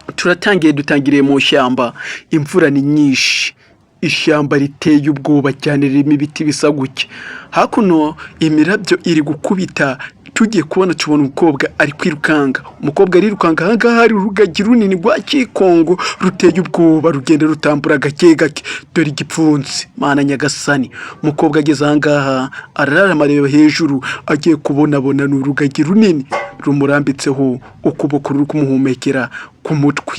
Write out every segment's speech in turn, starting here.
dutangiriye mu shyamba, imvura ni nyinshi, ishyamba riteye ubwoba cyane ririmo ibiti bisa gutya, hakuno imirabyo iri gukubita, tugiye tubona umukobwa ari kwirukanka, umukobwa arirukanka, ahangaha hari urugagi runini rwa Kikongo ruteye ubwoba, rugenda rutambura gake gake, dore igipfunsi, Mana nyagasani, umukobwa ageze ahangaha ararama areba hejuru, agiye kubonabona ni urugagi runini rumurambitseho ukuboko ruri kumuhumekera ku mutwe.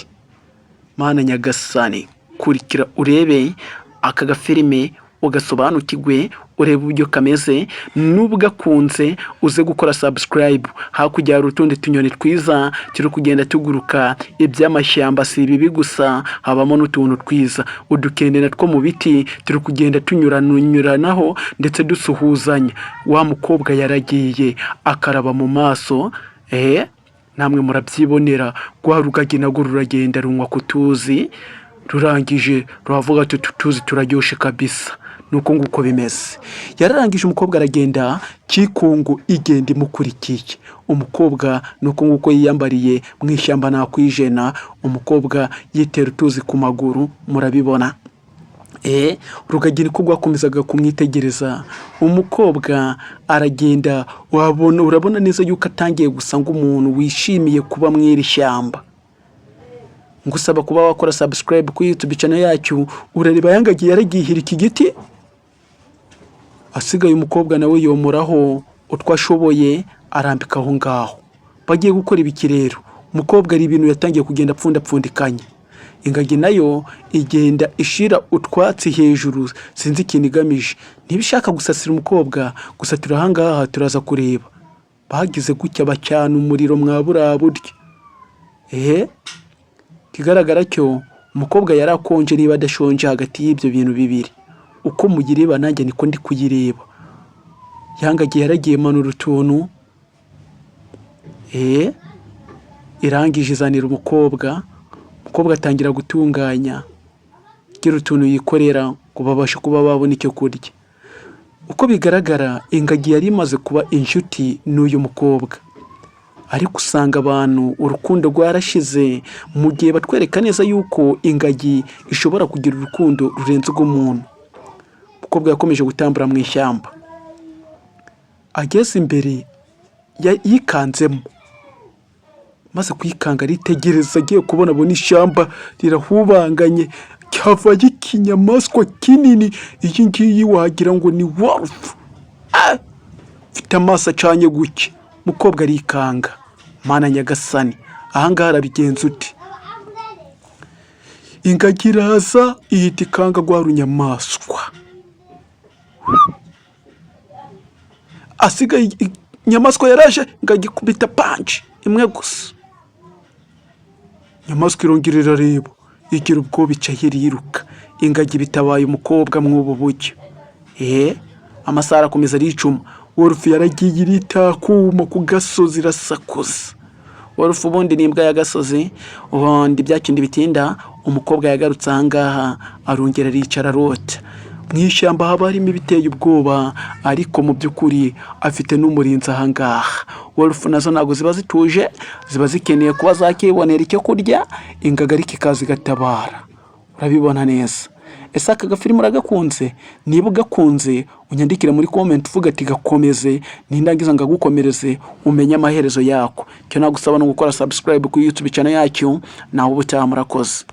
Mana nyagasani, kurikira urebe aka gafilime ugasobanukirwe, urebe uburyo kameze, nubwo akunze uze gukora subscribe. Hakurya hari utundi tunyoni twiza turi kugenda tuguruka, iby'amashyamba si ibibi gusa, habamo n'utuntu twiza, udukende natwo mu biti turi kugenda tunyuranaho ndetse dusuhuzanya. Wa mukobwa yaragiye akaraba mu maso, namwe murabyibonera, rwa rugagi narwo ruragenda runywa ku tuzi, rurangije ruravuga ati tuzi turaryoshe kabisa. Nuko nguko bimeze, yararangije umukobwa aragenda, Kikongo igenda imukurikiye. Umukobwa nuko nguko yiyambariye mu ishyamba nakwijena, umukobwa yitera utuzi ku maguru, murabibona. Rugagi niko rwakomezaga kumwitegereza, umukobwa aragenda, urabona neza yuko atangiye gusa nk'umuntu wishimiye kuba mu iri shyamba. Ngusaba kuba wakora subscribe ku YouTube channel yacu, urareba yangagiye yaragihira iki giti, asigaye umukobwa nawe yomoraho utwashoboye arambika aho ngaho. Bagiye gukora ibiki rero, umukobwa ari ibintu yatangiye kugenda apfundikanya, ingagi nayo igenda ishira utwatsi hejuru, sinzi ikintu igamije, ntibishaka gusasira umukobwa gusa. Turahangaha turaza kureba, bagize gutya bacana umuriro mwabura burya. Kigaragara cyo umukobwa yarakonje, niba adashonje hagati y'ibyo bintu bibiri. Uko mugireba nanjye niko ndi kuyireba, yangagiye yaragiye manura utuntu, irangije izanira umukobwa atangira gutunganya, gira utuntu yikorera ngo babashe kuba babona icyo kurya. Uko bigaragara ingagi yari imaze kuba inshuti n'uyu mukobwa, ariko usanga abantu urukundo rwarashize, mu gihe batwereka neza yuko ingagi ishobora kugira urukundo rurenze rw'umuntu. Umukobwa yakomeje gutambura mu ishyamba, ageze imbere yikanzemo, maze kwikanga aritegereza, agiye kubona abona ishyamba rirahubanganye, cyavaye ikinyamaswa kinini, iyi ngiyi wagira ngo ni wolf, mfite amaso acanye guke. Umukobwa arikanga, Mana nyagasani, ahangaha arabigenza uti? Ingagi iraza ihita ikanga rwa runyamaswa, asigaye inyamaswa yaraje, ingagi kubita punch imwe gusa, inyamaswa irongera irareba, igira ubwoba icaye iriruka. Ingagi bitabaye umukobwa mw'ubu buryo. Amasaha arakomeza aricuma, Wolf yaragiye iritakuma ku gasozi irasakuza. Wolf ubundi ni imbwa y'agasozi, ubundi byakindi bitinda, umukobwa yagarutse ahangaha arongera aricara arota. Mu ishyamba haba harimo ibiteye ubwoba, ariko mu by'ukuri afite n'umurinzi ahangaha. Wolf nazo ntabwo ziba zituje, ziba zikeneye kuba zakibonera icyo kurya, ingagi ariko ikaza igatabara. Urabibona neza. Ese aka gafilime uragakunze? Niba ugakunze unyandikire muri comment uvuga ati gakomeze, nindangiza ngagukomereze umenye amaherezo yako. Cyo nagusaba no gukora subscribe ku YouTube channel yacu, naho ubutaha murakoze.